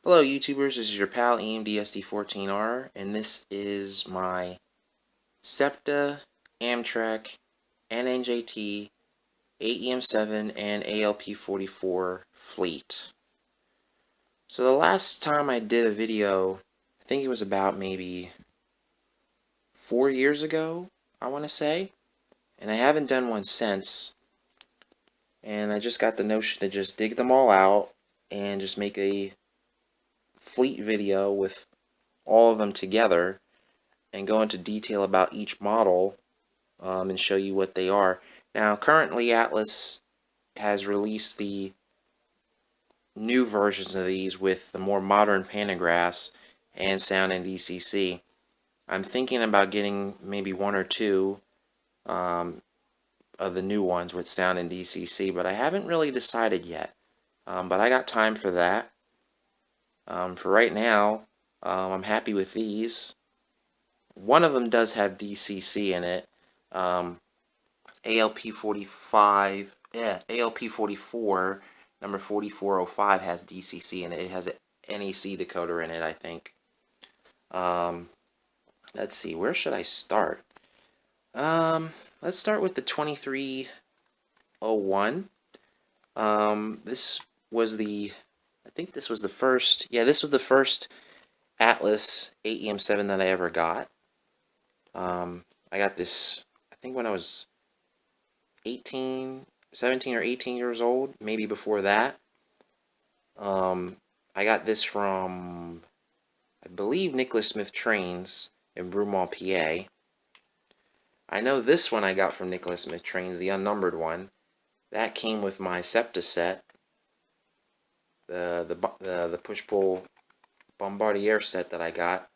Hello YouTubers, this is your pal AEM7 and this is my SEPTA, Amtrak, NNJT, AEM7 and ALP44 fleet. So the last time I did a video, I think it was about maybe 4 years ago, I want to say, and I haven't done one since, and I just got the notion to just dig them all out and just make a fleet video with all of them together and go into detail about each model and show you what they are. Now, currently Atlas has released the new versions of these with the more modern pantographs and sound and DCC. I'm thinking about getting maybe one or two of the new ones with sound and DCC, but I haven't really decided yet. But I got time for that. For right now, I'm happy with these. One of them does have DCC in it. ALP45, yeah, ALP44, number 4405 has DCC in it. It has an NEC decoder in it, I think. Let's see, where should I start? Let's start with the 2301. This was the, I think this was the first, yeah, this was the first Atlas AEM7 that I ever got. I got this, I think when I was 17 or 18 years old, maybe before that. I got this from, I believe, Nicholas Smith Trains in Broomall, PA. I know this one I got from Nicholas Smith Trains, the unnumbered one. That came with my SEPTA set, the push-pull Bombardier set that I got.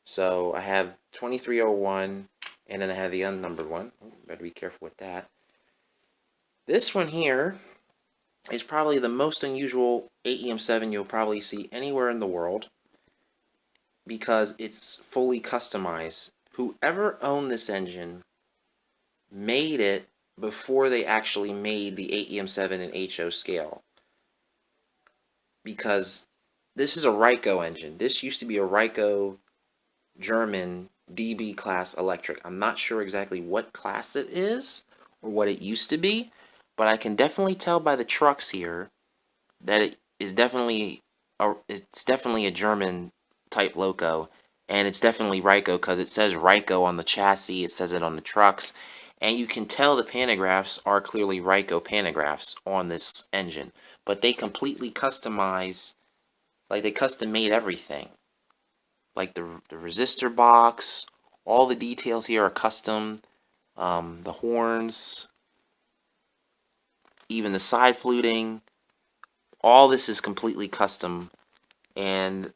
So I have 2301, and then I have the unnumbered one. Better be careful with that. This one here is probably the most unusual AEM7 you'll probably see anywhere in the world because it's fully customized. Whoever owned this engine made it before they actually made the AEM7 and HO scale, because this is a Ryco engine. This used to be a Ryco German DB class electric. I'm not sure exactly what class it is or what it used to be, but I can definitely tell by the trucks here that it is definitely a German type loco, and it's definitely Ryco because it says Ryco on the chassis, it says it on the trucks, and you can tell the pantographs are clearly Ryco pantographs on this engine. But they completely customize, like they custom made everything. Like the resistor box, all the details here are custom. The horns, even the side fluting, all this is completely custom, and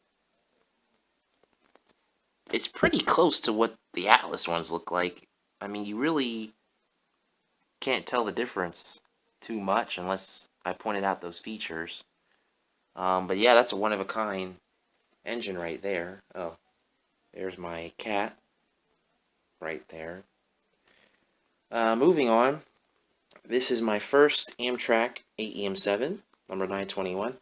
it's pretty close to what the Atlas ones look like. I mean, you really can't tell the difference too much unless I pointed out those features. But yeah, that's a one-of-a-kind engine right there. Oh, there's my cat right there. Moving on, this is my first Amtrak AEM7, number 921.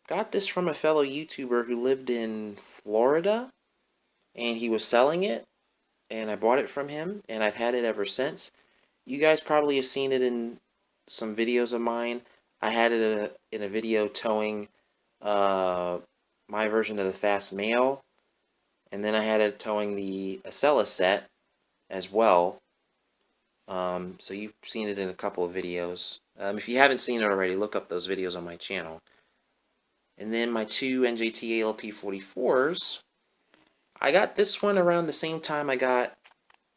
Got this from a fellow YouTuber who lived in Florida, and he was selling it, and I bought it from him, and I've had it ever since. You guys probably have seen it in some videos of mine. I had it in a video towing my version of the Fast Mail, and then I had it towing the Acela set as well. So you've seen it in a couple of videos. If you haven't seen it already, look up those videos on my channel. And then my two NJT ALP44s, I got this one around the same time I got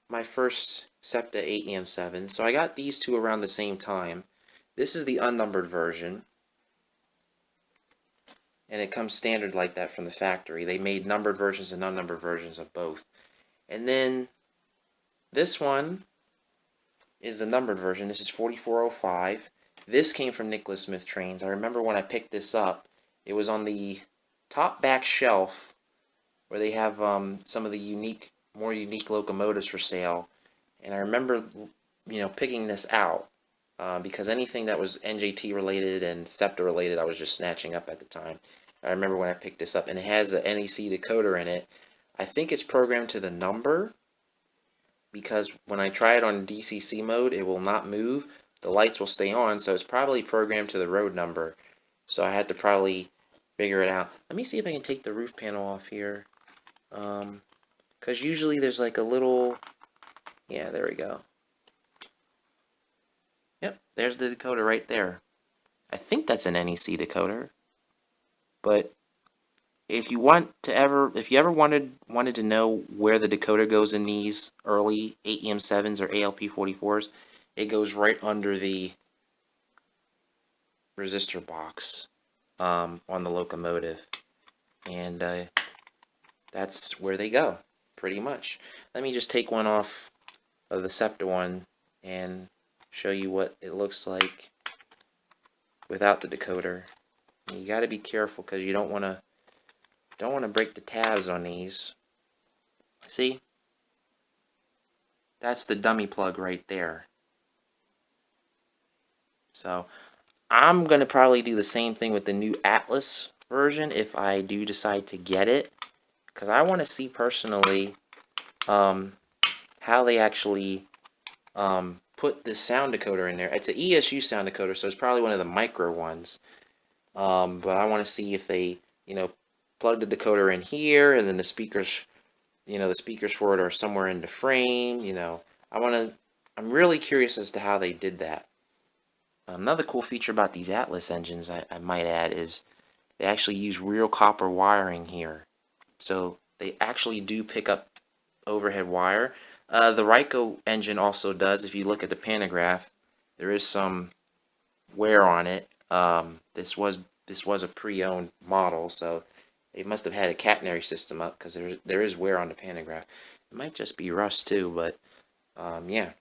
my first SEPTA AEM7. So I got these two around the same time. This is the unnumbered version, and it comes standard like that from the factory. They made numbered versions and unnumbered versions of both. And then this one is the numbered version. This is 4405. This came from Nicholas Smith Trains. I remember when I picked this up, it was on the top back shelf where they have some of the more unique locomotives for sale. And I remember, picking this out because anything that was NJT related and SEPTA related, I was just snatching up at the time. I remember when I picked this up, and it has a NEC decoder in it. I think it's programmed to the number, because when I try it on DCC mode, it will not move. The lights will stay on, so it's probably programmed to the road number. So I had to probably figure it out. Let me see if I can take the roof panel off here. Because usually there's like a little... Yeah, there we go. Yep, there's the decoder right there. I think that's an NEC decoder. But if you ever wanted to know where the decoder goes in these early AEM7s or ALP44s, it goes right under the resistor box on the locomotive, and that's where they go, pretty much. Let me just take one off of the SEPTA one and show you what it looks like without the decoder. And you got to be careful because you don't want to break the tabs on these. See? That's the dummy plug right there. So I'm going to probably do the same thing with the new Atlas version if I do decide to get it, because I want to see personally how they actually put this sound decoder in there. It's an ESU sound decoder, so it's probably one of the micro ones. But I want to see if they, plug the decoder in here, and then the speakers, the speakers for it are somewhere in the frame. I'm really curious as to how they did that. Another cool feature about these Atlas engines, I might add, is they actually use real copper wiring here. So they actually do pick up overhead wire. The Ryko engine also does. If you look at the pantograph, there is some wear on it. This was a pre-owned model, so they must have had a catenary system up, because there is wear on the pantograph. It might just be rust too, but yeah.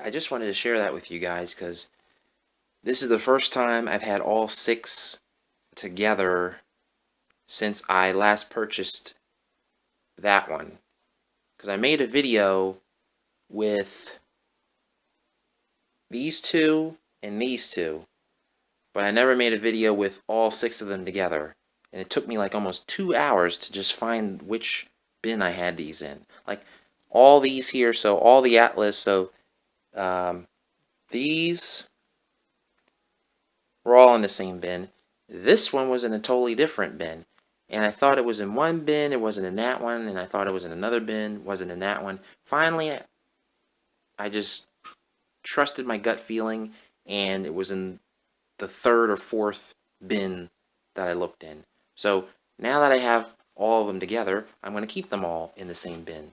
I just wanted to share that with you guys, because this is the first time I've had all 6 together since I last purchased that one. Because I made a video with these 2 and these 2, but I never made a video with all 6 of them together. And it took me like almost 2 hours to just find which bin I had these in. Like all these here, so all the Atlas, so these were all in the same bin. This one was in a totally different bin. And I thought it was in one bin, it wasn't in that one, and I thought it was in another bin, wasn't in that one. Finally, I just trusted my gut feeling, and it was in the 3rd or 4th bin that I looked in. So now that I have all of them together, I'm going to keep them all in the same bin.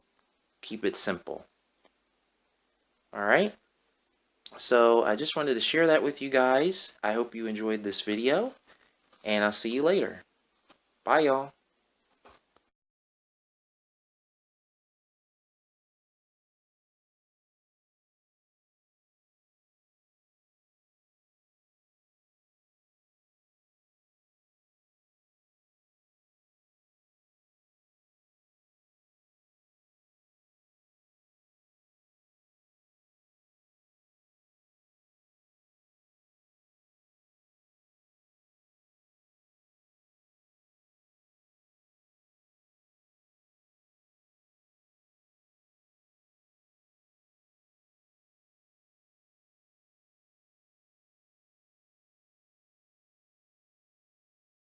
Keep it simple. Alright? So I just wanted to share that with you guys. I hope you enjoyed this video, and I'll see you later. Bye, y'all.